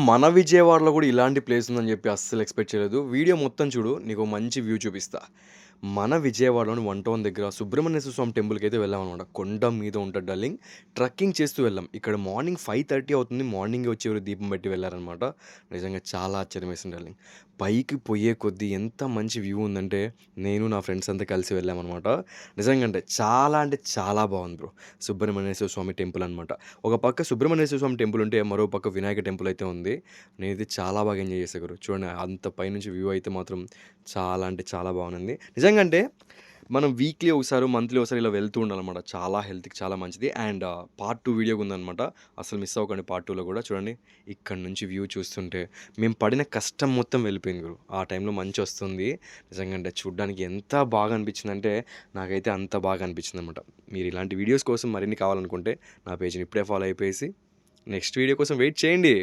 మన విజయవాడలో గూడా ఇలాంటి ప్లేస్ ఉందని జెప్పి అస్సలు ఎక్స్‌పెక్ట్ చేయలేదు. వీడియో మొత్తం చూడు నీకో మంచి వ్యూ చూపిస్తా. మన విజయవాడలోని 1 టౌన్ దగ్గర సుబ్రహ్మణ్యేశ్వర స్వామి టెంపుల్‌కైతే వెళ్ళామనమాట. కొండ మీద ఉంటది డార్లింగ్. ట్రెక్కింగ్ చేస్తూ వెళ్ళాం. ఇక్కడ మార్నింగ్ 5:30 అవుతుంది. మార్నింగే వచ్చి ఎవరో దీపం పెట్టి వెళ్లారనమాట. నిజంగా చాలా ఆశ్చర్యమేసింది డార్లింగ్. పైకి పోయే కొద్దీ ఎంత మంచి వ్యూ ఉందంటే, నేను నా ఫ్రెండ్స్ అంతా కలిసి వెళ్ళామనమాట. నిజంగా అంటే చాలా బావుంది బ్రో. సుబ్రహ్మణ్యేశ్వర స్వామి టెంపుల్ అనమాట. ఒక పక్క సుబ్రహ్మణ్యేశ్వర స్వామి టెంపుల్ ఉంటే, మరో పక్క వినాయక టెంపుల్ అయితే ఉంది. నేనైతే చాలా బాగా ఎంజాయ్ చేశా గురు. చూడండి అంత పైనుంచి వ్యూ అయితే మాత్రం చాలా అంటే చాలా బాగుంది. నిజంగా అంటే మనం వీక్లీ ఒకసారి, మంత్లీ ఒకసారి ఇలా వెళ్తూ ఉండాలనమాట. చాలా హెల్త్‌కి చాలా మంచిది. అండ్ పార్ట్ 2 వీడియో ఉందనమాట. అసలు మిస్ అవ్వకండి పార్ట్ 2లో కూడా. చూడండి ఇక్కడ నుంచి వ్యూ చూస్తుంటే మేము పడిన కష్టం మొత్తం వెళ్ళిపోయింది గురు. ఆ టైంలో మంచొస్తుంది. నిజంగా అంటే చూడ్డానికి ఎంత బాగా అనిపించిందంటే నాకైతే అంత బాగా అనిపించిందనమాట. మీరు ఇలాంటి వీడియోస్ కోసం మరిన్ని కావాలనుకుంటే నా పేజ్‌ని ఇప్పుడే ఫాలో అయిపోయేసి నెక్స్ట్ వీడియో కోసం వెయిట్ చేయండి.